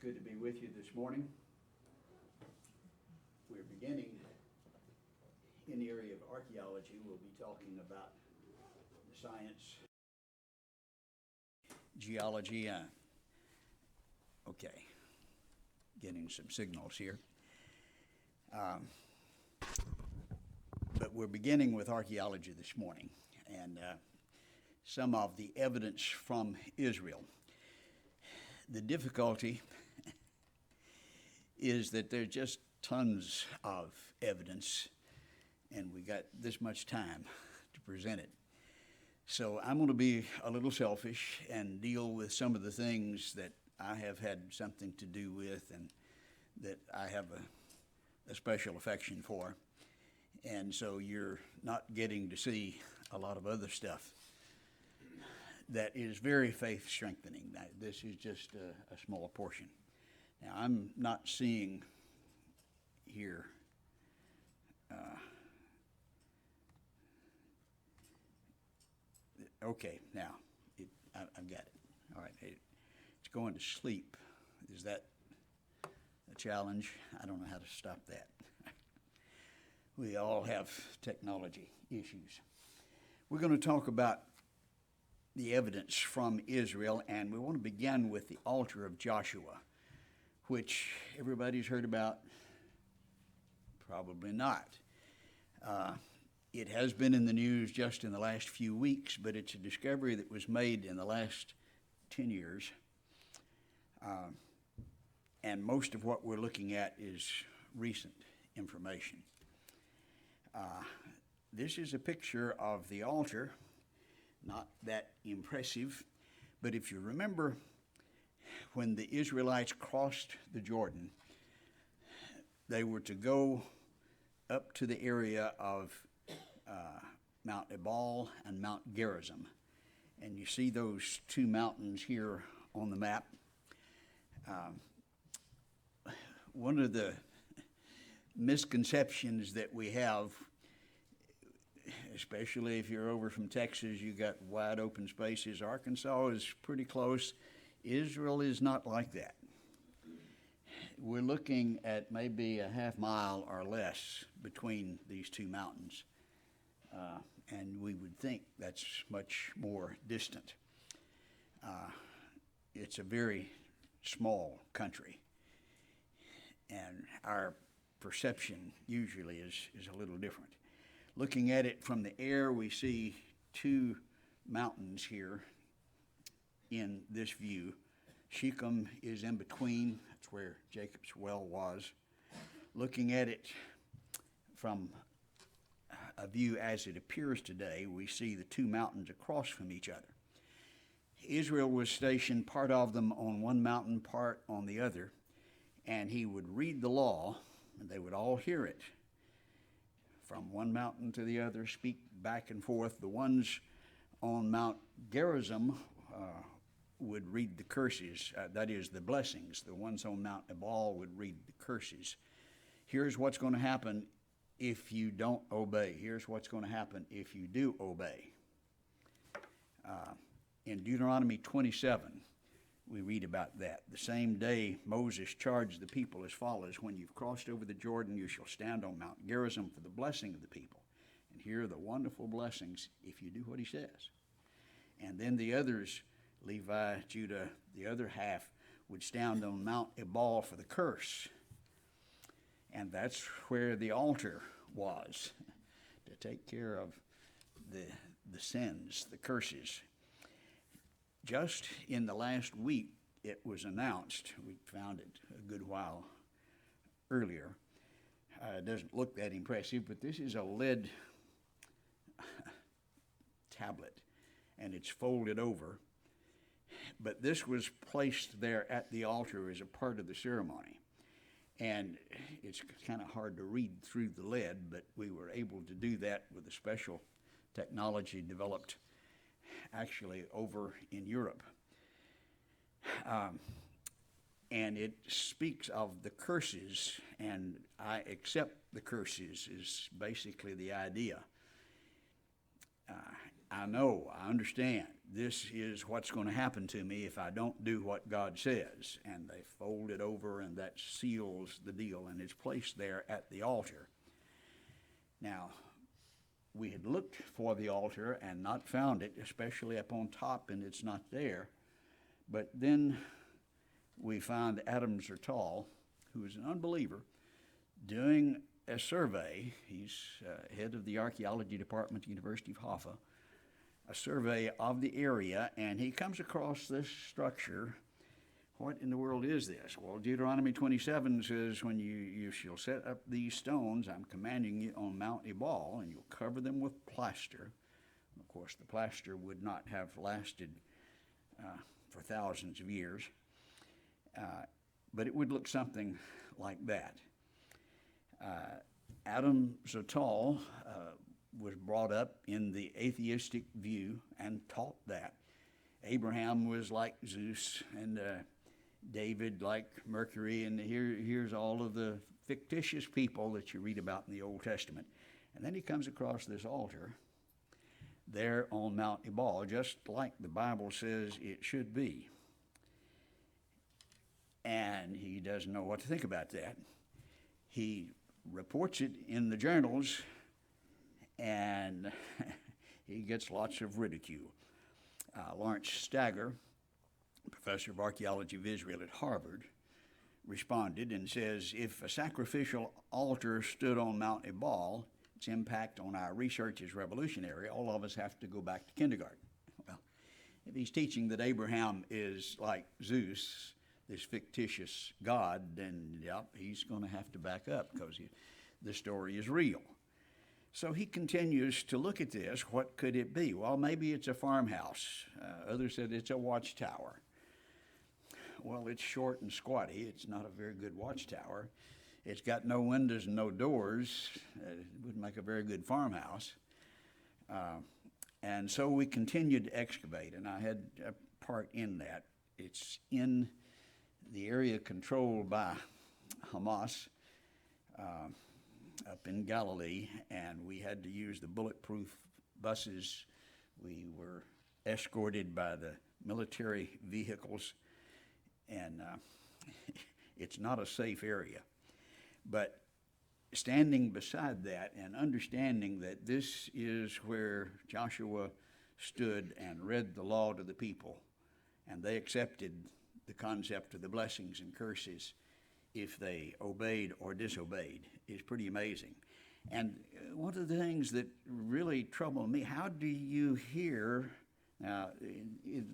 good to be with you this morning. We're beginning in the area of archaeology. We'll be talking about the science, geology. Okay, getting some signals here. But we're beginning with archaeology this morning and some of the evidence from Israel. The difficulty is that there's just tons of evidence, and we got this much time to present it. So I'm going to be a little selfish and deal with some of the things that I have had something to do with and that I have a special affection for. And so you're not getting to see a lot of other stuff that is very faith strengthening. Now, this is just a small portion. Now, I'm not seeing here okay, now I've got it. All right, it's going to sleep. Is that a challenge? I don't know how to stop that. We all have technology issues. We're going to talk about the evidence from Israel, and we want to begin with the altar of Joshua, which everybody's heard about. Probably not. It has been in the news just in the last few weeks, but it's a discovery that was made in the last 10 years. And most of what we're looking at is recent information. This is a picture of the altar, not that impressive, but if you remember when the Israelites crossed the Jordan, they were to go up to the area of Mount Ebal and Mount Gerizim. And you see those two mountains here on the map. One of the misconceptions that we have, especially if you're over from Texas, you got wide open spaces. Arkansas is pretty close. Israel is not like that. We're looking at maybe a half mile or less between these two mountains. And we would think that's much more distant. It's a very small country. And our perception usually is a little different. Looking at it from the air, we see two mountains here in this view. Shechem is in between. That's where Jacob's well was. Looking at it from a view as it appears today, we see the two mountains across from each other. Israel was stationed, part of them on one mountain, part on the other, and he would read the law, and they would all hear it. From one mountain to the other, speak back and forth. The ones on Mount Gerizim would read the curses, that is, the blessings. The ones on Mount Ebal would read the curses. Here's what's going to happen if you don't obey. Here's what's going to happen if you do obey. In Deuteronomy 27, we read about that. The same day, Moses charged the people as follows: when you've crossed over the Jordan, you shall stand on Mount Gerizim for the blessing of the people. And here are the wonderful blessings if you do what he says. And then the others, Levi, Judah, the other half, would stand on Mount Ebal for the curse. And that's where the altar was, to take care of the sins, the curses. Just in the last week, it was announced. We found it a good while earlier. It doesn't look that impressive, but this is a lead tablet, and it's folded over. But this was placed there at the altar as a part of the ceremony. And it's kind of hard to read through the lead, but we were able to do that with a special technology developed actually over in Europe. And it speaks of the curses, and I accept the curses is basically the idea. I know, I understand this is what's going to happen to me if I don't do what God says. And they fold it over, and that seals the deal, and it's placed there at the altar. Now, we had looked for the altar and not found it, especially up on top, and it's not there. But then we found Adam Zertal, who is an unbeliever, doing a survey. He's head of the Archaeology Department at the University of Haifa, a survey of the area, and he comes across this structure. What in the world is this? Well, Deuteronomy 27 says, when you shall set up these stones, I'm commanding you on Mount Ebal, and you'll cover them with plaster. Of course, the plaster would not have lasted for thousands of years, but it would look something like that. Adam Zertal was brought up in the atheistic view and taught that. Abraham was like Zeus, and David like Mercury, and here's all of the fictitious people that you read about in the Old Testament. And then he comes across this altar there on Mount Ebal, just like the Bible says it should be. And he doesn't know what to think about that. He reports it in the journals, and he gets lots of ridicule. Lawrence Stagger, professor of archaeology of Israel at Harvard, responded and says, if a sacrificial altar stood on Mount Ebal, its impact on our research is revolutionary. All of us have to go back to kindergarten. Well, if he's teaching that Abraham is like Zeus, this fictitious god, then yep, he's going to have to back up because the story is real. So he continues to look at this. What could it be? Well, maybe it's a farmhouse. Others said it's a watchtower. Well, it's short and squatty. It's not a very good watchtower. It's got no windows and no doors. It wouldn't make a very good farmhouse. And so we continued to excavate, and I had a part in that. It's in the area controlled by Hamas up in Galilee, and we had to use the bulletproof buses. We were escorted by the military vehicles, and it's not a safe area. But standing beside that and understanding that this is where Joshua stood and read the law to the people, and they accepted the concept of the blessings and curses if they obeyed or disobeyed, is pretty amazing. And one of the things that really troubled me, how do you hear, now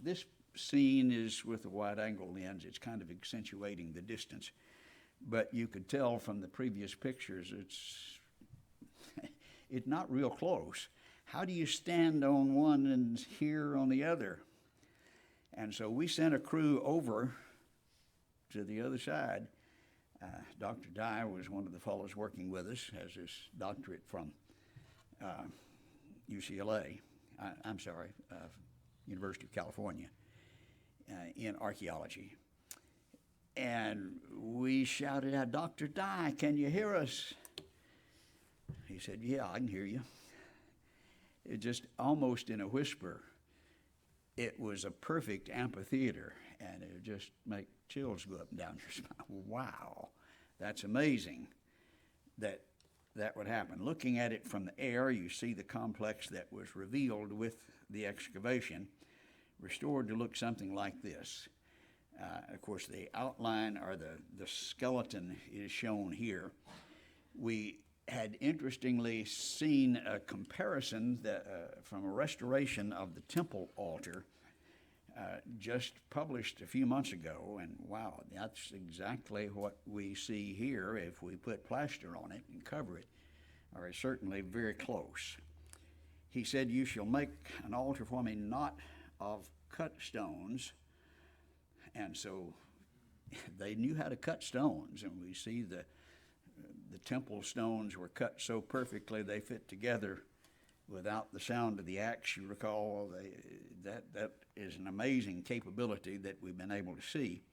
this scene is with a wide angle lens, it's kind of accentuating the distance, but you could tell from the previous pictures it's not real close. How do you stand on one and hear on the other? And so we sent a crew over to the other side. Dr. Dye was one of the fellows working with us, has his doctorate from UCLA, University of California, in archaeology. And we shouted out, Dr. Dye, can you hear us? He said, yeah, I can hear you. It just almost in a whisper. It was a perfect amphitheater, and it would just make chills go up and down your spine. Wow, that's amazing that would happen. Looking at it from the air, you see the complex that was revealed with the excavation, restored to look something like this. Of course, the outline or the skeleton is shown here. We had interestingly seen a comparison from a restoration of the temple altar just published a few months ago, and wow, that's exactly what we see here if we put plaster on it and cover it, or certainly very close. He said, you shall make an altar for me not of cut stones. And so they knew how to cut stones, and we see the temple stones were cut so perfectly they fit together without the sound of the axe. You recall that is an amazing capability that we've been able to see.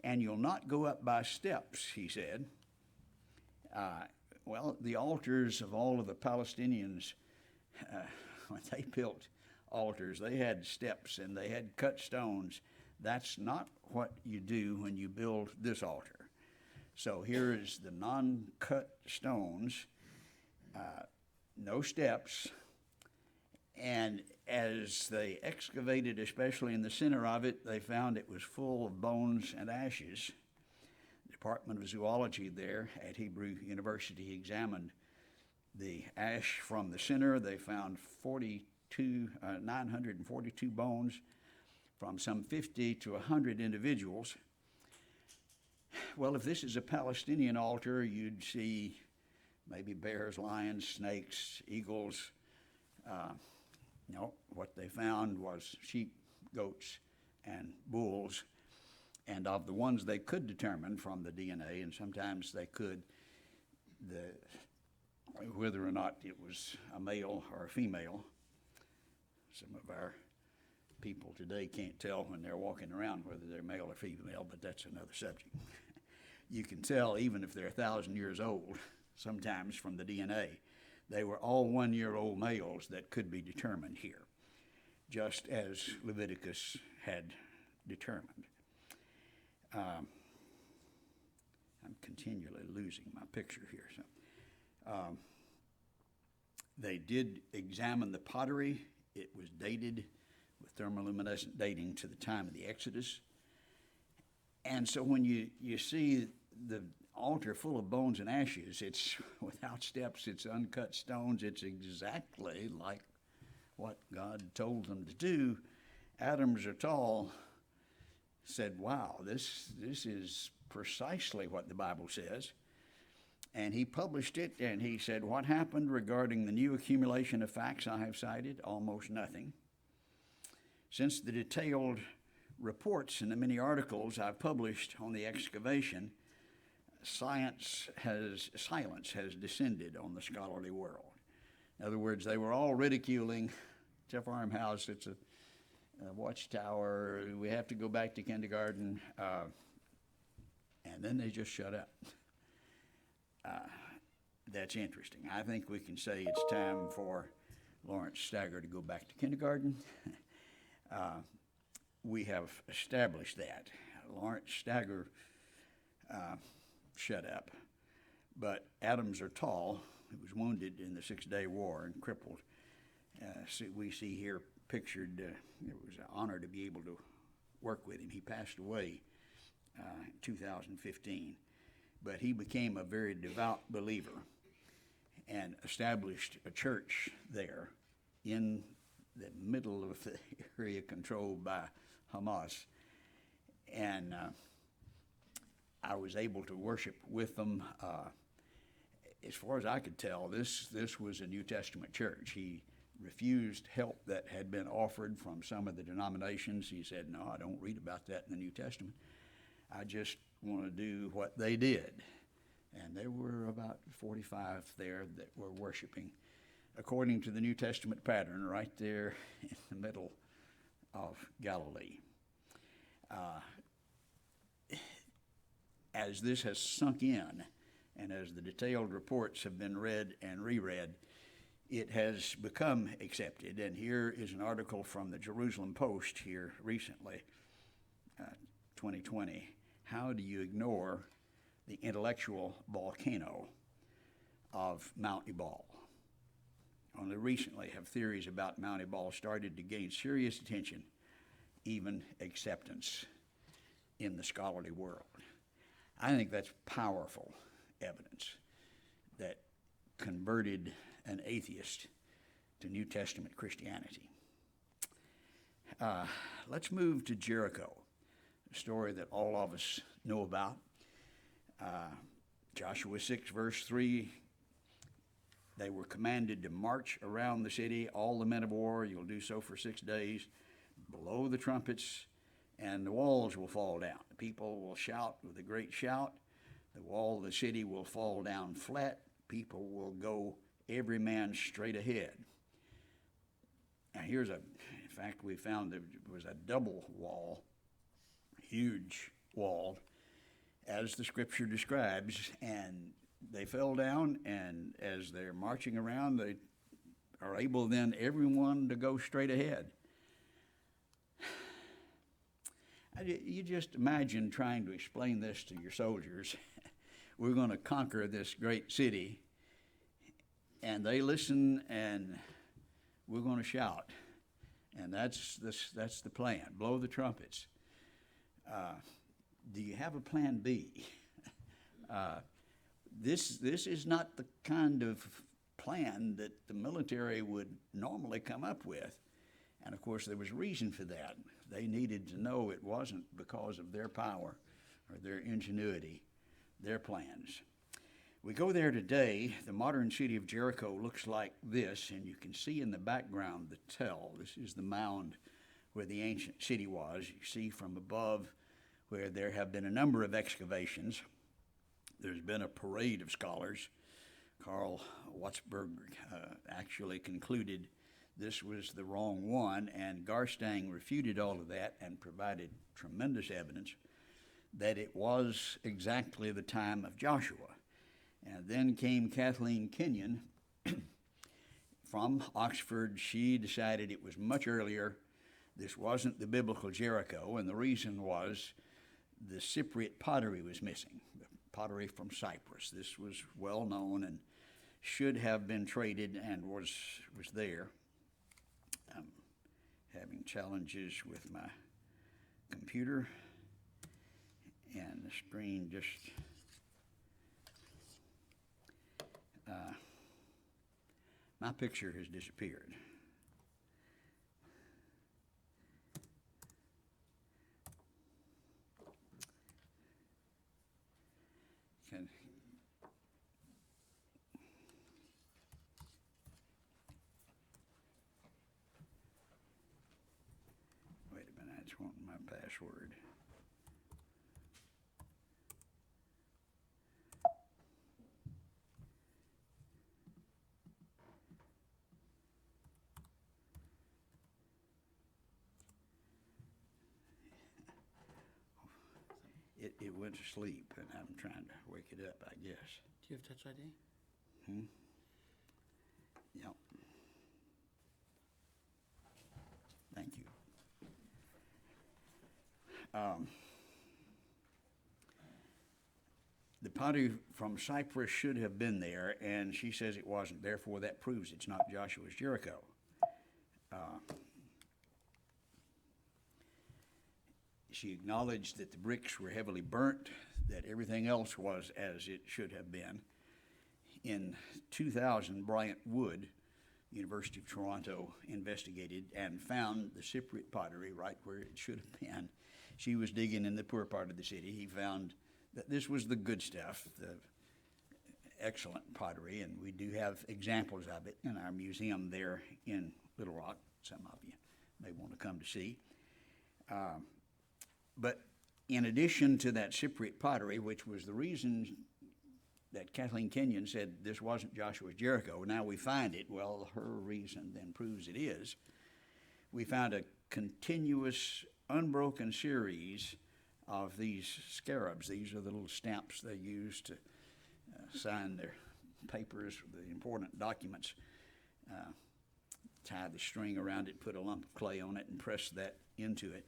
And you'll not go up by steps, he said. Well, the altars of all of the Palestinians, when they built altars. They had steps and they had cut stones. That's not what you do when you build this altar. So here is the non-cut stones, no steps, and as they excavated, especially in the center of it, they found it was full of bones and ashes. The Department of Zoology there at Hebrew University examined the ash from the center. They found 942 bones from some 50 to 100 individuals. Well, if this is a Palestinian altar, you'd see maybe bears, lions, snakes, eagles. No, what they found was sheep, goats, and bulls. And of the ones they could determine from the DNA, and sometimes they could, whether or not it was a male or a female. Some of our people today can't tell when they're walking around whether they're male or female, but that's another subject. You can tell even if they're 1,000 years old, sometimes from the DNA. They were all 1-year-old males that could be determined here, just as Leviticus had determined. I'm continually losing my picture here. So, they did examine the pottery. It was dated with thermoluminescent dating to the time of the Exodus. And so when you see the altar full of bones and ashes, it's without steps, it's uncut stones, it's exactly like what God told them to do. Adam Zertal said, wow, this is precisely what the Bible says. And he published it, and he said, what happened regarding the new accumulation of facts I have cited? Almost nothing. Since the detailed reports in the many articles I've published on the excavation, silence has descended on the scholarly world. In other words, they were all ridiculing. It's a farmhouse, it's a watchtower, we have to go back to kindergarten, and then they just shut up. That's interesting. I think we can say it's time for Lawrence Stagger to go back to kindergarten. We have established that. Lawrence Stagger shut up, but Adam Zertal, who was wounded in the Six-Day War and crippled, we see here pictured, it was an honor to be able to work with him. He passed away in 2015, but he became a very devout believer and established a church there in the middle of the area controlled by Hamas. And I was able to worship with them. As far as I could tell, this was a New Testament church. He refused help that had been offered from some of the denominations. He said, no, I don't read about that in the New Testament. I just want to do what they did. And there were about 45 there that were worshiping according to the New Testament pattern right there in the middle of Galilee. As this has sunk in, and as the detailed reports have been read and reread, it has become accepted. And here is an article from the Jerusalem Post here recently, 2020. How do you ignore the intellectual volcano of Mount Ebal? Only recently have theories about Mount Ebal started to gain serious attention, even acceptance in the scholarly world. I think that's powerful evidence that converted an atheist to New Testament Christianity. Let's move to Jericho, a story that all of us know about. Joshua 6, verse 3, they were commanded to march around the city, all the men of war. You'll do so for 6 days. Blow the trumpets, and the walls will fall down. The people will shout with a great shout. The wall of the city will fall down flat. People will go every man straight ahead. Now in fact, we found there was a double wall, huge wall, as the scripture describes, and they fell down, and as they're marching around, they are able then everyone to go straight ahead. You just imagine trying to explain this to your soldiers. We're going to conquer this great city, and they listen, and we're going to shout, and that's the plan. Blow the trumpets. Do you have a plan B? This is not the kind of plan that the military would normally come up with. And of course, there was reason for that. They needed to know it wasn't because of their power or their ingenuity, their plans. We go there today. The modern city of Jericho looks like this, and you can see in the background the tell. This is the mound where the ancient city was. You see from above where there have been a number of excavations. There's been a parade of scholars. Karl Watzberg actually concluded this was the wrong one, and Garstang refuted all of that and provided tremendous evidence that it was exactly the time of Joshua. And then came Kathleen Kenyon from Oxford. She decided it was much earlier. This wasn't the biblical Jericho, and the reason was the Cypriot pottery was missing, the pottery from Cyprus. This was well known and should have been traded and was there. I'm having challenges with my computer, and the screen just my picture has disappeared. Wait a minute, it's wanting my password. It went to sleep, and I'm trying to wake it up, I guess. Do you have Touch ID? Yep. Thank you. The pottery from Cyprus should have been there, and she says it wasn't. Therefore, that proves it's not Joshua's Jericho. She acknowledged that the bricks were heavily burnt, that everything else was as it should have been. In 2000, Bryant Wood, University of Toronto, investigated and found the Cypriot pottery right where it should have been. She was digging in the poor part of the city. He found that this was the good stuff, the excellent pottery, and we do have examples of it in our museum there in Little Rock. Some of you may want to come to see. But in addition to that Cypriot pottery, which was the reason that Kathleen Kenyon said this wasn't Joshua's Jericho, now we find it, well, her reason then proves it is. We found a continuous, unbroken series of these scarabs. These are the little stamps they use to sign their papers, the important documents. Tie the string around it, put a lump of clay on it, and press that into it.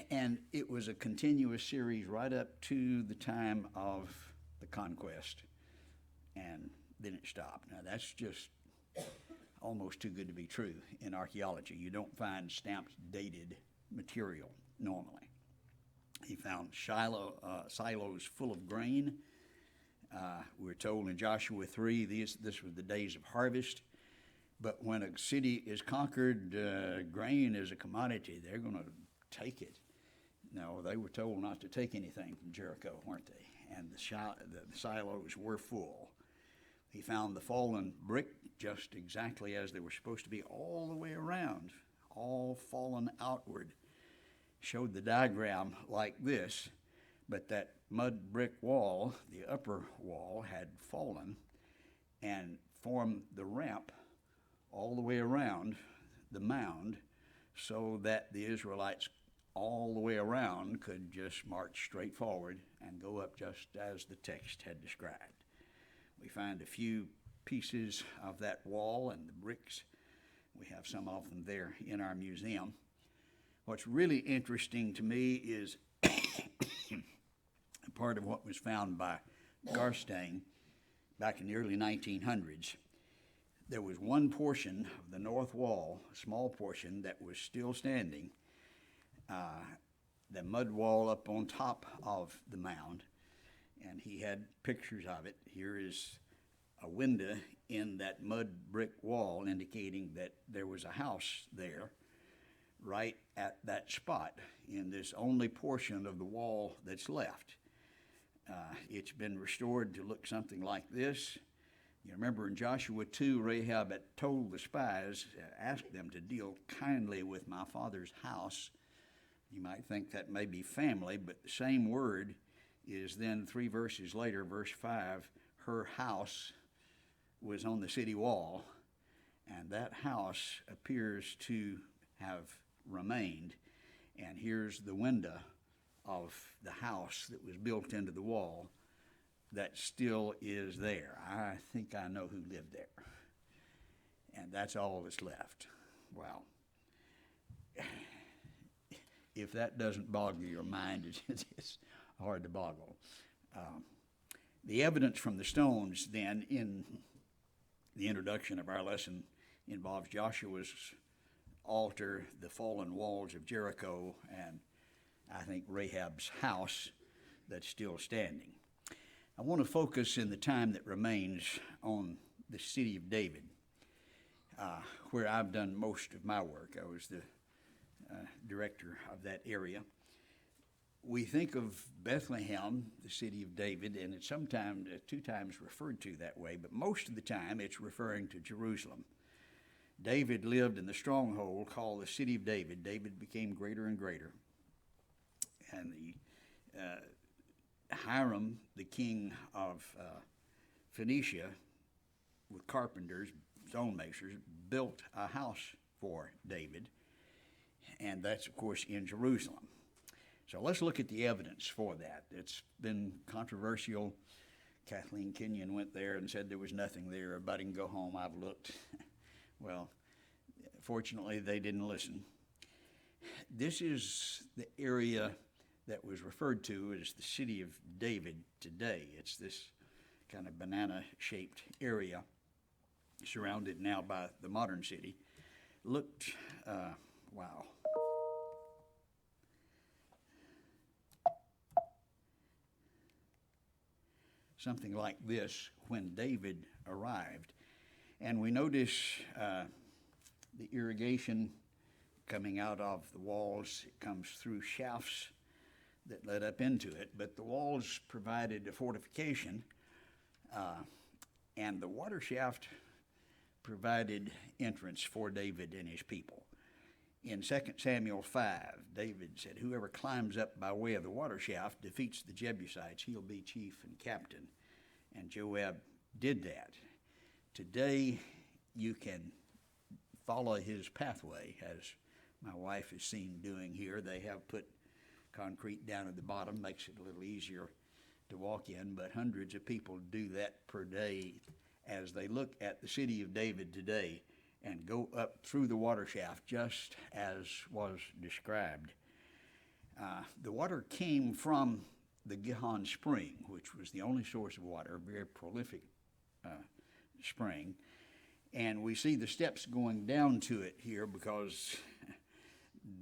And it was a continuous series right up to the time of the conquest, and then it stopped. Now that's just almost too good to be true in archaeology. You don't find stamped dated material normally. He found silos full of grain. We're told in Joshua 3, this was the days of harvest. But when a city is conquered, grain is a commodity. They're going to take it. No, they were told not to take anything from Jericho, weren't they? And the silos were full. He found the fallen brick just exactly as they were supposed to be all the way around, all fallen outward. Showed the diagram like this, but that mud brick wall, the upper wall, had fallen and formed the ramp all the way around the mound so that the Israelites all the way around could just march straight forward and go up just as the text had described. We find a few pieces of that wall and the bricks. We have some of them there in our museum. What's really interesting to me is part of what was found by Garstang back in the early 1900s. There was one portion of the north wall, a small portion, that was still standing, the mud wall up on top of the mound, and he had pictures of it. Here is a window in that mud brick wall indicating that there was a house there right at that spot in this only portion of the wall that's left. It's been restored to look something like this. You remember in Joshua 2, Rahab had told the spies, asked them to deal kindly with my father's house. You might think that may be family, but the same word is then 3 verses later, verse 5, her house was on the city wall, and that house appears to have remained. And here's the window of the house that was built into the wall that still is there. I think I know who lived there. And that's all that's left. Wow. If that doesn't boggle your mind, it's hard to boggle. The evidence from the stones then in the introduction of our lesson involves Joshua's altar, the fallen walls of Jericho, and I think Rahab's house that's still standing. I want to focus in the time that remains on the city of David, where I've done most of my work. I was the director of that area. We think of Bethlehem, the city of David, and it's sometimes 2 times referred to that way, but most of the time it's referring to Jerusalem. David lived in the stronghold called the city of David. David became greater and greater. And Hiram, the king of Phoenicia, with carpenters, stonemasons, built a house for David, and that's, of course, in Jerusalem. So let's look at the evidence for that. It's been controversial. Kathleen Kenyon went there and said there was nothing there. Everybody can go home. I've looked. Well, fortunately, they didn't listen. This is the area that was referred to as the city of David today. It's this kind of banana-shaped area surrounded now by the modern city. Looked, wow. Something like this when David arrived. And we notice the irrigation coming out of the walls. It comes through shafts that led up into it, but the walls provided a fortification, and the water shaft provided entrance for David and his people. In 2 Samuel 5, David said, whoever climbs up by way of the water shaft defeats the Jebusites, he'll be chief and captain. And Joab did that. Today, you can follow his pathway, as my wife is seen doing here. They have put concrete down at the bottom, makes it a little easier to walk in, but hundreds of people do that per day as they look at the city of David today and go up through the water shaft just as was described. The water came from the Gihon Spring, which was the only source of water, a very prolific spring. And we see the steps going down to it here because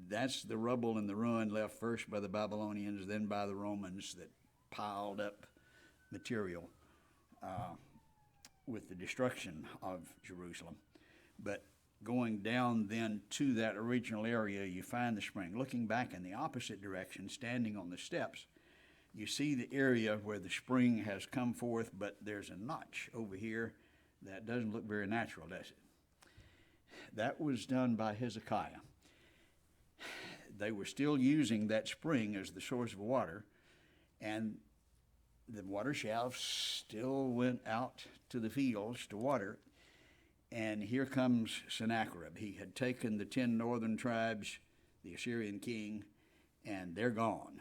that's the rubble and the ruin left first by the Babylonians, then by the Romans that piled up material with the destruction of Jerusalem. But going down then to that original area, you find the spring. Looking back in the opposite direction, standing on the steps, you see the area where the spring has come forth, but there's a notch over here that doesn't look very natural, does it? That was done by Hazakaya. They were still using that spring as the source of water, and the water shafts still went out to the fields to water. And here comes Sennacherib. He had taken the 10 northern tribes, the Assyrian king, and they're gone.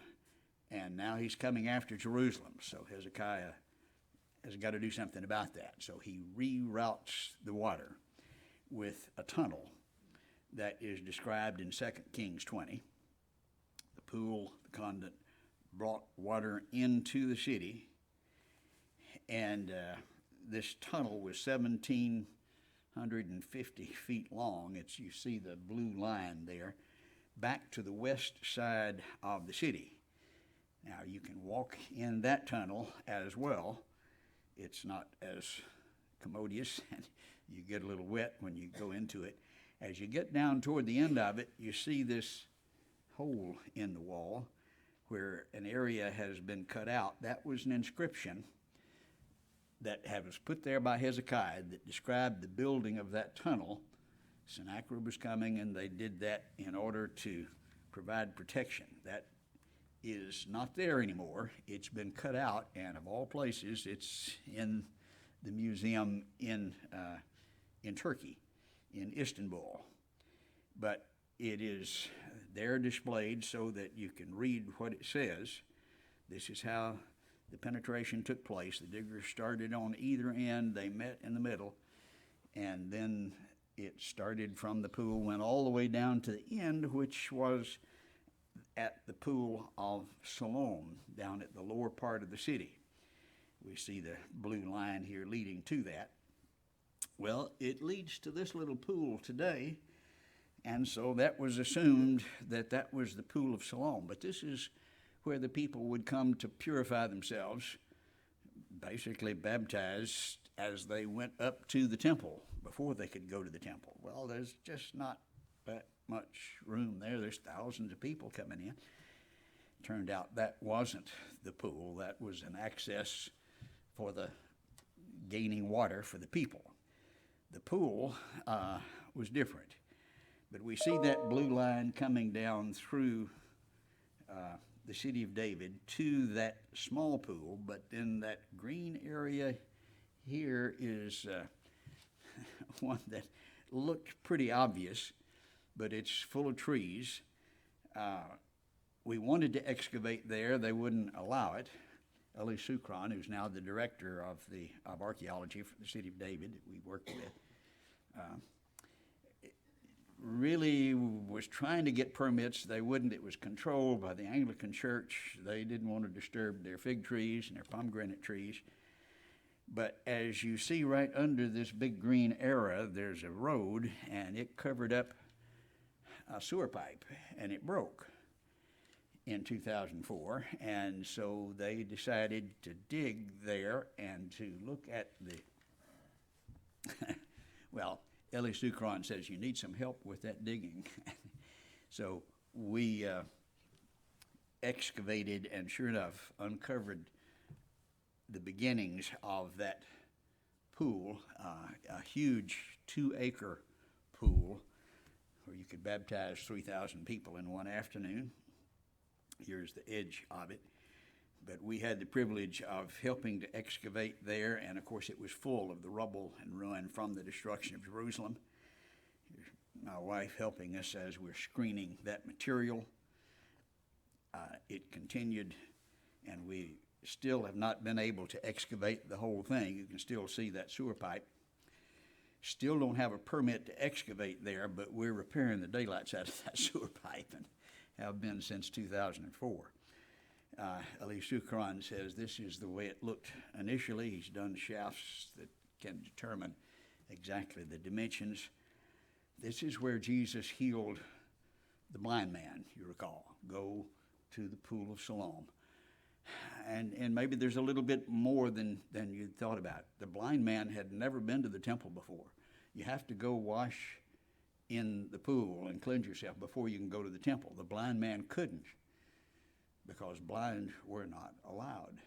And now he's coming after Jerusalem. So Hezekiah has got to do something about that. So he reroutes the water with a tunnel that is described in 2 Kings 20. The pool, the conduit, brought water into the city, and this tunnel was 1,750 feet long. You see the blue line there, back to the west side of the city. Now you can walk in that tunnel as well. It's not as commodious, and you get a little wet when you go into it. As you get down toward the end of it, you see this hole in the wall where an area has been cut out. That was an inscription that was put there by Hazakaya that described the building of that tunnel. Sennacherib was coming, and they did that in order to provide protection. That is not there anymore. It's been cut out, and of all places, it's in the museum in Turkey, in Istanbul. But it is there displayed so that you can read what it says. This is how the penetration took place. The diggers started on either end. They met in the middle, and then it started from the pool, went all the way down to the end, which was at the pool of Siloam, down at the lower part of the city. We see the blue line here leading to that. Well, it leads to this little pool today, and so that was assumed that that was the pool of Siloam. But this is where the people would come to purify themselves, basically baptized as they went up to the temple before they could go to the temple. Well, there's just not that much room there. There's thousands of people coming in. Turned out that wasn't the pool. That was an access for the gaining water for the people. The pool was different. But we see that blue line coming down through the city of David to that small pool, but then that green area here is one that looked pretty obvious, but it's full of trees. We wanted to excavate there. They wouldn't allow it. Eli Sukron, who's now the director of Archaeology for the city of David that we worked with, really was trying to get permits. They wouldn't. It was controlled by the Anglican Church. They didn't want to disturb their fig trees and their pomegranate trees. But as you see right under this big green arrow, there's a road, and it covered up a sewer pipe, and it broke in 2004. And so they decided to dig there and to look at the, well, Eli Sukron says you need some help with that digging. So we excavated and sure enough uncovered the beginnings of that pool, a huge 2-acre pool where you could baptize 3,000 people in one afternoon. Here's the edge of it. But we had the privilege of helping to excavate there, and of course it was full of the rubble and ruin from the destruction of Jerusalem. Here's my wife helping us as we're screening that material. It continued, and we still have not been able to excavate the whole thing. You can still see that sewer pipe. Still don't have a permit to excavate there, but we're repairing the daylights out of that sewer pipe and have been since 2004. Eli Sukron says this is the way it looked initially. He's done shafts that can determine exactly the dimensions. This is where Jesus healed the blind man, you recall. Go to the pool of Siloam. And maybe there's a little bit more than you thought about. The blind man had never been to the temple before. You have to go wash in the pool and cleanse yourself before you can go to the temple. The blind man couldn't, because blind were not allowed.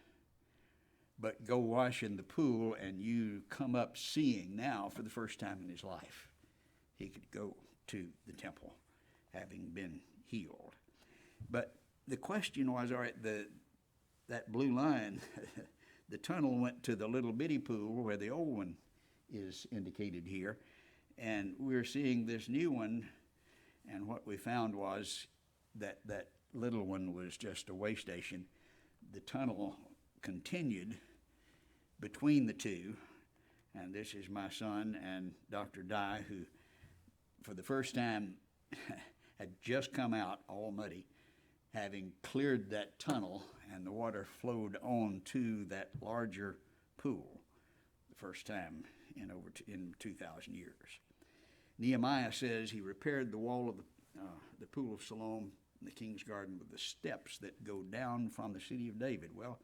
But go wash in the pool and you come up seeing now for the first time in his life. He could go to the temple having been healed. But the question was, all right, that blue line, the tunnel went to the little bitty pool where the old one is indicated here. And we're seeing this new one, and what we found was that that little one was just a way station. The tunnel continued between the two, and this is my son and Dr. Dye, who for the first time had just come out all muddy, having cleared that tunnel, and the water flowed on to that larger pool the first time in 2,000 years. Nehemiah says he repaired the wall of the pool of Siloam in the king's garden with the steps that go down from the city of David. Well,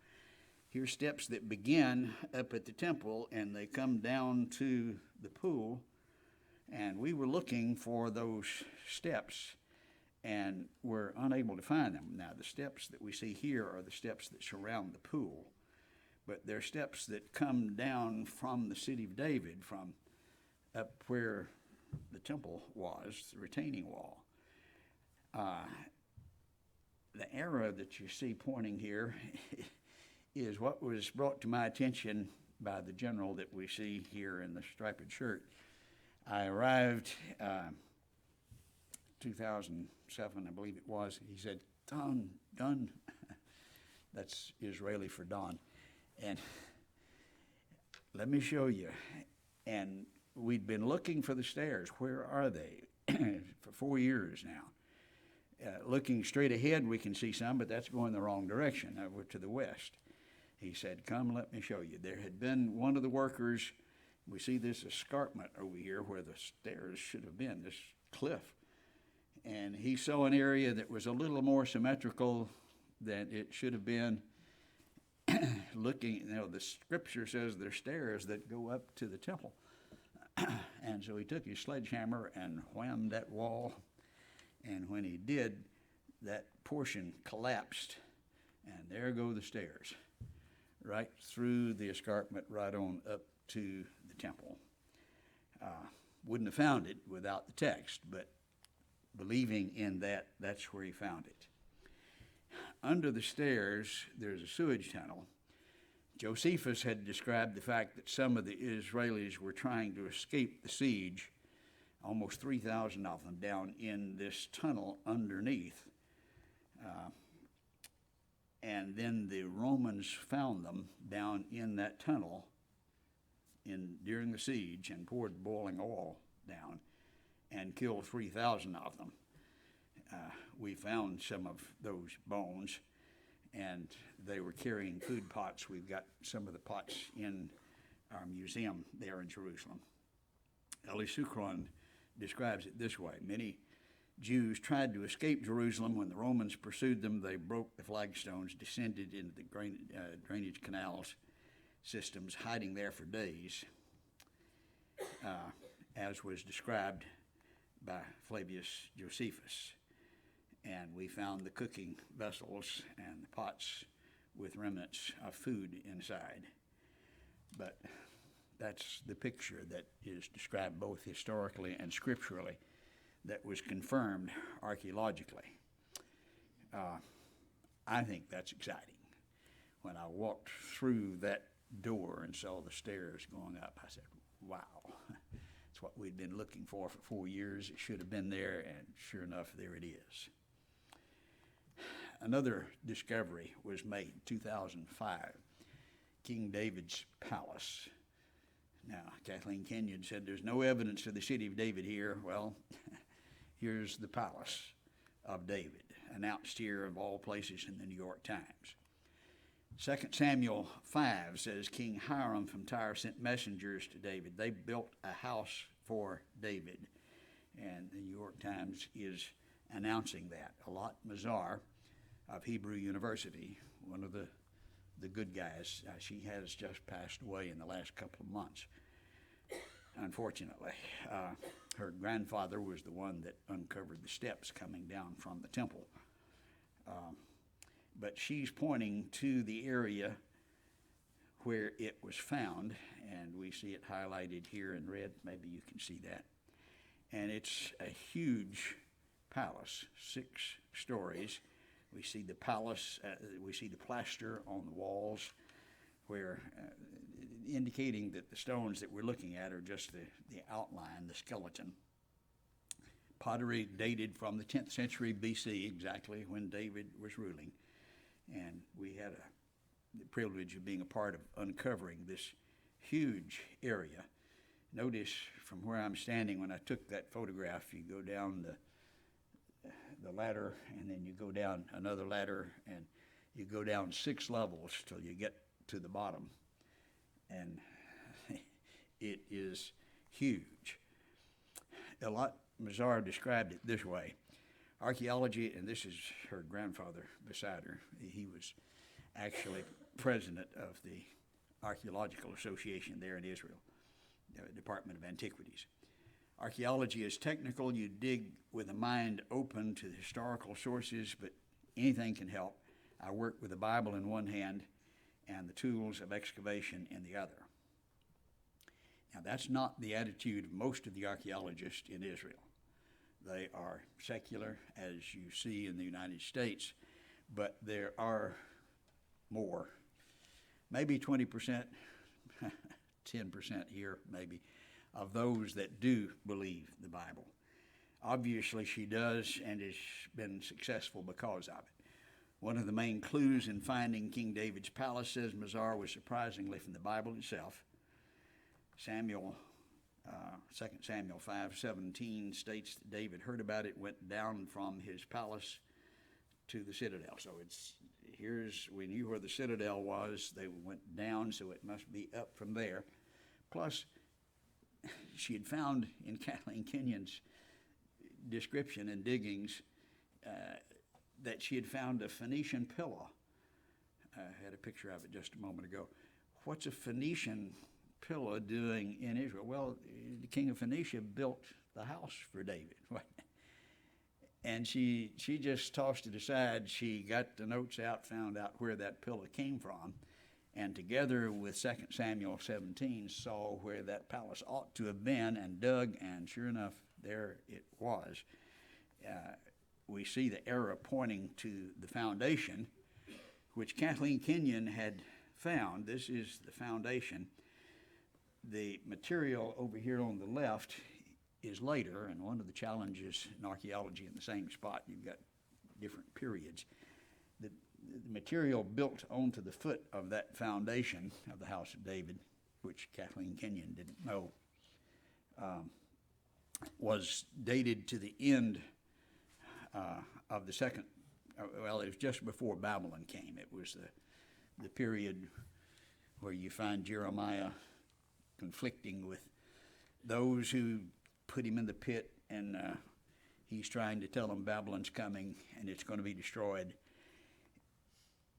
here's steps that begin up at the temple, and they come down to the pool, and we were looking for those steps and were unable to find them. Now, the steps that we see here are the steps that surround the pool, but they're steps that come down from the city of David, from up where the temple was, the retaining wall. The arrow that you see pointing here is what was brought to my attention by the general that we see here in the striped shirt. I arrived 2007, I believe it was. He said, Don, that's Israeli for Don, and let me show you. And we'd been looking for the stairs. Where are they? For 4 years now. Looking straight ahead, we can see some, but that's going the wrong direction, over to the west. He said, come, let me show you. There had been one of the workers, we see this escarpment over here where the stairs should have been, this cliff. And he saw an area that was a little more symmetrical than it should have been. Looking, the scripture says there's stairs that go up to the temple. And so he took his sledgehammer and whammed that wall. And when he did, that portion collapsed, and there go the stairs, right through the escarpment, right on up to the temple. Wouldn't have found it without the text, but believing in that, that's where he found it. Under the stairs, there's a sewage tunnel. Josephus had described the fact that some of the Israelis were trying to escape the siege, almost 3,000 of them down in this tunnel underneath. And then the Romans found them down in that tunnel during the siege and poured boiling oil down and killed 3,000 of them. We found some of those bones, and they were carrying food pots. We've got some of the pots in our museum there in Jerusalem. Eli Sukron describes it this way. Many Jews tried to escape Jerusalem. When the Romans pursued them, they broke the flagstones, descended into the drainage canals systems, hiding there for days, as was described by Flavius Josephus. And we found the cooking vessels and the pots with remnants of food inside. But that's the picture that is described both historically and scripturally that was confirmed archaeologically. I think that's exciting. When I walked through that door and saw the stairs going up, I said, wow, it's what we'd been looking for 4 years. It should have been there, and sure enough, there it is. Another discovery was made in 2005, King David's palace. Now, Kathleen Kenyon said there's no evidence of the city of David here. Well, here's the palace of David, announced here of all places in the New York Times. 2 Samuel 5 says King Hiram from Tyre sent messengers to David. They built a house for David, and the New York Times is announcing that. Alat Mazar of Hebrew University, one of the good guys, she has just passed away in the last couple of months, unfortunately. Her grandfather was the one that uncovered the steps coming down from the temple. But she's pointing to the area where it was found, and we see it highlighted here in red. Maybe you can see that. And it's a huge palace, 6 stories. We see the palace, we see the plaster on the walls, where indicating that the stones that we're looking at are just the outline, the skeleton. Pottery dated from the 10th century BC, exactly when David was ruling. And we had the privilege of being a part of uncovering this huge area. Notice from where I'm standing when I took that photograph, you go down the ladder, and then you go down another ladder, and you go down 6 levels till you get to the bottom. And it is huge. Elot Mazar described it this way. Archaeology, and this is her grandfather beside her, he was actually president of the Archaeological Association there in Israel, the Department of Antiquities. Archaeology is technical. You dig with a mind open to the historical sources, but anything can help. I work with the Bible in one hand and the tools of excavation in the other. Now, that's not the attitude of most of the archaeologists in Israel. They are secular, as you see in the United States, but there are more, maybe 20%, 10% here maybe, of those that do believe the Bible. Obviously she does, and has been successful because of it. One of the main clues in finding King David's palace, says Mazar, was surprisingly from the Bible itself. 2 Samuel 5:17 states that David heard about it, went down from his palace to the citadel. So we knew where the citadel was. They went down, so it must be up from there. Plus, she had found in Kathleen Kenyon's description and diggings that she had found a Phoenician pillow. I had a picture of it just a moment ago. What's a Phoenician pillow doing in Israel? Well, the king of Phoenicia built the house for David. And she just tossed it aside. She got the notes out, found out where that pillow came from, and together with 2 Samuel 17 saw where that palace ought to have been and dug, and sure enough, there it was. We see the arrow pointing to the foundation, which Kathleen Kenyon had found. This is the foundation. The material over here on the left is later, and one of the challenges in archaeology in the same spot, you've got different periods. The material built onto the foot of that foundation of the house of David, which Kathleen Kenyon didn't know, was dated to the end of the second, well, it was just before Babylon came. It was the period where you find Jeremiah conflicting with those who put him in the pit, and he's trying to tell them Babylon's coming and it's going to be destroyed.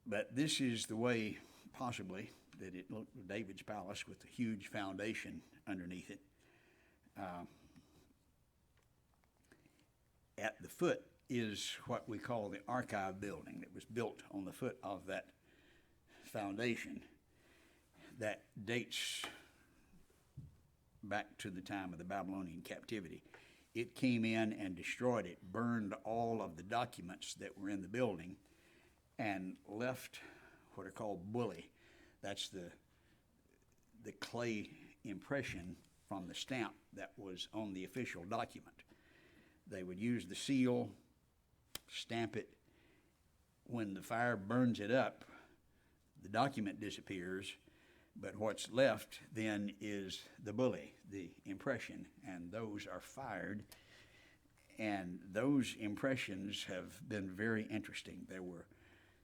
But this is the way, possibly, that it looked with David's palace with a huge foundation underneath it. At the foot is what we call the archive building that was built on the foot of that foundation that dates back to the time of the Babylonian captivity. It came in and destroyed it, burned all of the documents that were in the building, and left what are called bully. That's the clay impression from the stamp that was on the official document. They would use the seal, stamp it. When the fire burns it up, the document disappears, but what's left then is the bully, the impression, and those are fired. And those impressions have been very interesting. There were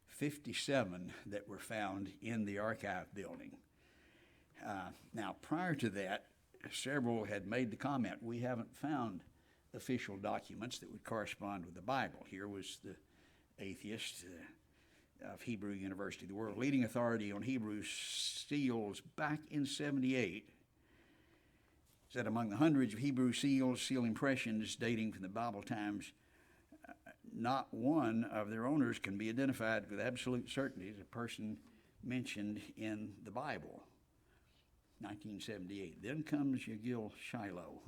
57 that were found in the archive building. Now, prior to that, several had made the comment, we haven't found official documents that would correspond with the Bible. Here was the atheist of Hebrew University, the world leading authority on Hebrew seals back in 78, said among the hundreds of Hebrew seals, seal impressions dating from the Bible times, not one of their owners can be identified with absolute certainty as a person mentioned in the Bible. 1978. Then comes Yagil Shiloh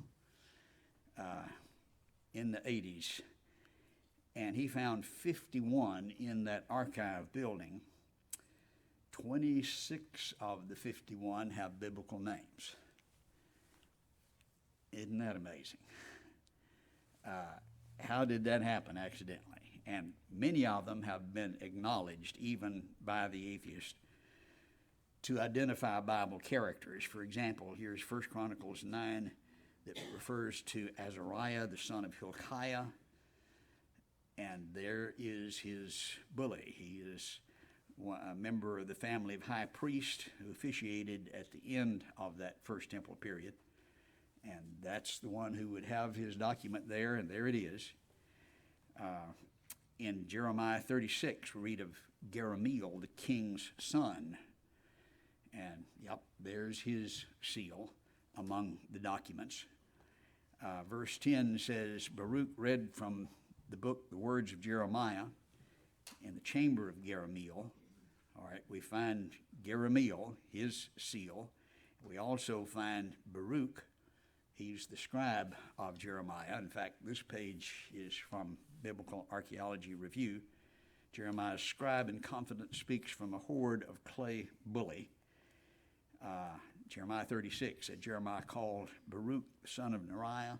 in the 80s, and he found 51 in that archive building. 26 of the 51 have biblical names. Isn't that amazing? How did that happen accidentally? And many of them have been acknowledged even by the atheist to identify Bible characters. For example, here's 1 Chronicles 9 that refers to Azariah, the son of Hilkiah, and there is his bully. He is a member of the family of high priest who officiated at the end of that first temple period, and that's the one who would have his document there, and there it is. In Jeremiah 36, we read of Jerahmeel, the king's son, and yep, there's his seal among the documents. Verse 10 says, Baruch read from the book the words of Jeremiah in the chamber of Jerahmeel. All right, we find Jerahmeel, his seal. We also find Baruch. He's the scribe of Jeremiah. In fact, this page is from Biblical Archaeology Review. Jeremiah's scribe in confidence speaks from a horde of clay bully. Jeremiah 36 said Jeremiah called Baruch, the son of Neriah.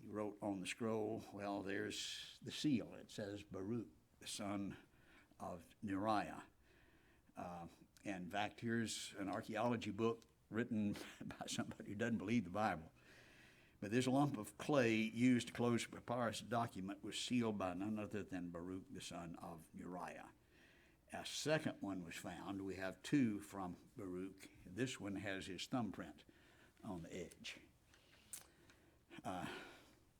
He wrote on the scroll, well, there's the seal. It says Baruch, the son of Neriah. In fact, here's an archaeology book written by somebody who doesn't believe the Bible. But this lump of clay used to close a papyrus document was sealed by none other than Baruch, the son of Uriah. A second one was found. We have two from Baruch. This one has his thumbprint on the edge.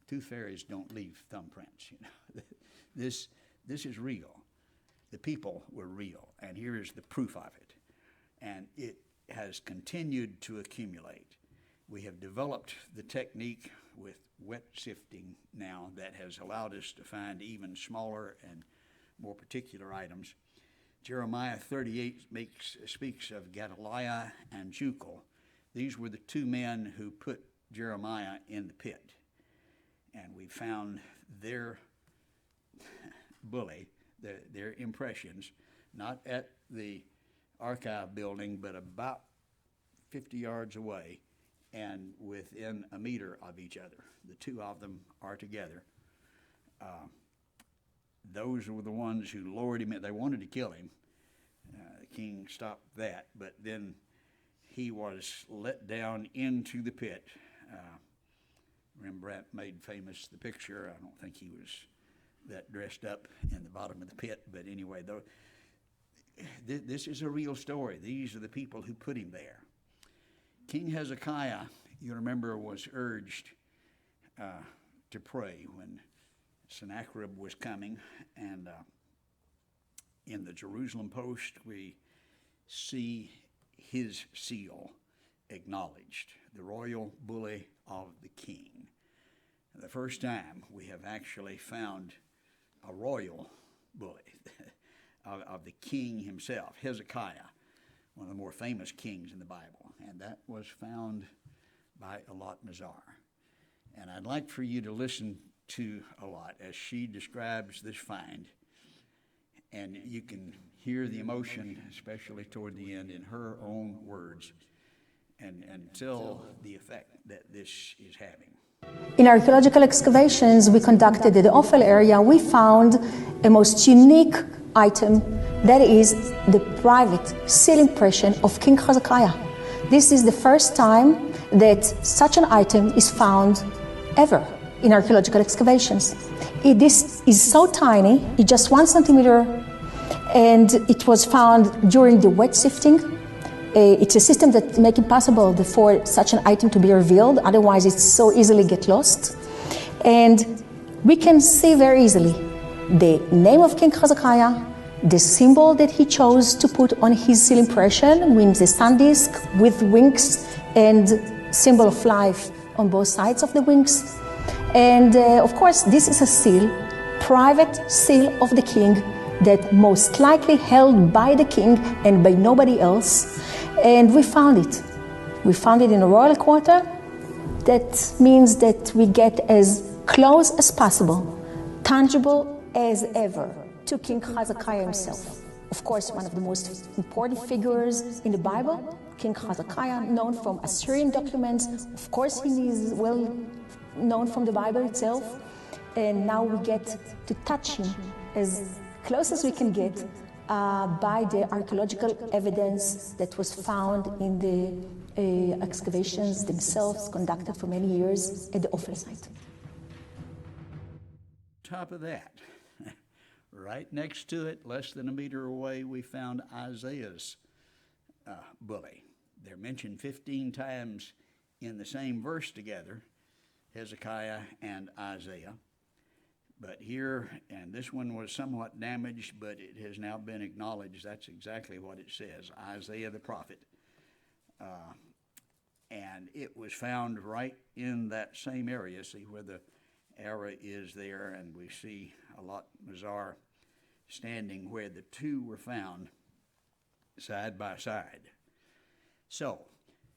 Tooth fairies don't leave thumbprints. You know, this is real. The people were real, and here is the proof of it. And it has continued to accumulate. We have developed the technique with wet sifting now that has allowed us to find even smaller and more particular items. Jeremiah 38 speaks of Gedaliah and Jucal. These were the two men who put Jeremiah in the pit. And we found their bully, their impressions, not at the archive building, but about 50 yards away and within a meter of each other. The two of them are together. Those were the ones who lowered him in. They wanted to kill him. The king stopped that, but then he was let down into the pit. Rembrandt made famous the picture. I don't think he was that dressed up in the bottom of the pit, but anyway, though, this is a real story. These are the people who put him there. King Hezekiah, you remember, was urged to pray when Sennacherib was coming, and in the Jerusalem Post we see his seal acknowledged, the royal bully of the king. The first time we have actually found a royal bully of the king himself, Hezekiah, one of the more famous kings in the Bible, and that was found by Elat-Mazar. And I'd like for you to listen to Elat as she describes this find, and you can hear the emotion, especially toward the end, in her own words, and tell the effect that this is having. In archaeological excavations we conducted at the Ophel area, we found a most unique item, that is the private seal impression of King Hazakaya. This is the first time that such an item is found ever in archaeological excavations. This is so tiny, it's just 1 centimeter, and it was found during the wet sifting. It's a system that makes it possible for such an item to be revealed, otherwise it's so easily get lost. And we can see very easily the name of King Hazakaya, the symbol that he chose to put on his seal impression, with the sun disk with wings and symbol of life on both sides of the wings. And of course, this is a seal, private seal of the king, that most likely held by the king and by nobody else. And we found it. We found it in a royal quarter. That means that we get as close as possible, tangible as ever, to King Hazakaya himself. Of course, one of the most important figures in the Bible, King Hazakaya, known from Assyrian documents. Of course, he is well known from the Bible itself. And now we get to touch him as close as we can get by the archaeological evidence that was found in the excavations themselves conducted for many years at the offel site. Top of that, right next to it, less than a meter away, we found Isaiah's bully. They're mentioned 15 times in the same verse together, Hezekiah and Isaiah. But here, and this one was somewhat damaged, but it has now been acknowledged. That's exactly what it says, Isaiah the prophet. And it was found right in that same area. See where the arrow is there, and we see a lot Mazar standing where the two were found side by side. So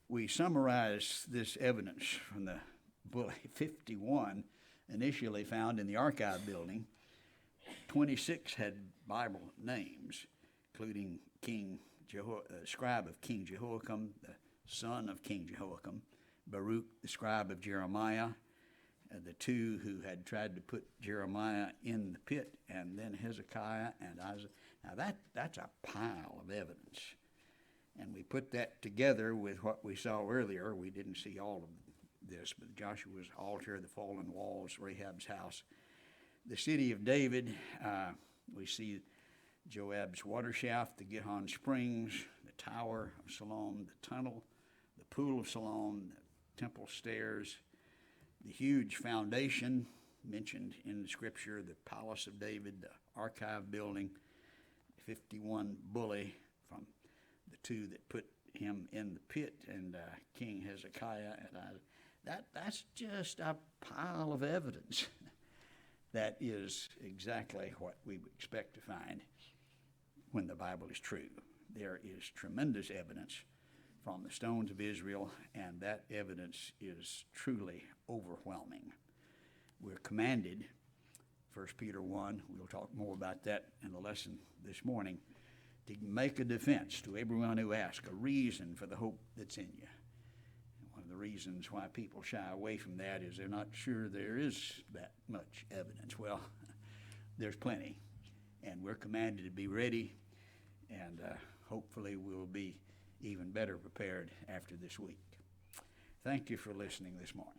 we summarize this evidence from the bully 51 initially found in the archive building. 26 had Bible names, including scribe of King Jehoiakim, the son of King Jehoiakim, Baruch, the scribe of Jeremiah, the two who had tried to put Jeremiah in the pit, and then Hezekiah and Isaiah. Now that's a pile of evidence. And we put that together with what we saw earlier. We didn't see all of this, but Joshua's altar, the fallen walls, Rahab's house. The city of David, we see Joab's water shaft, the Gihon Springs, the Tower of Siloam, the tunnel, the Pool of Siloam, the temple stairs, the huge foundation mentioned in the scripture, the Palace of David, the archive building, the 51 bully from the two that put him in the pit, and King Hezekiah. And that's just a pile of evidence. That is exactly what we would expect to find when the Bible is true. There is tremendous evidence from the stones of Israel, and that evidence is truly overwhelming. We're commanded, 1 Peter 1, we'll talk more about that in the lesson this morning, to make a defense to everyone who asks, a reason for the hope that's in you. One of the reasons why people shy away from that is they're not sure there is that much evidence. Well, there's plenty, and we're commanded to be ready, and hopefully we'll be even better prepared after this week. Thank you for listening this morning.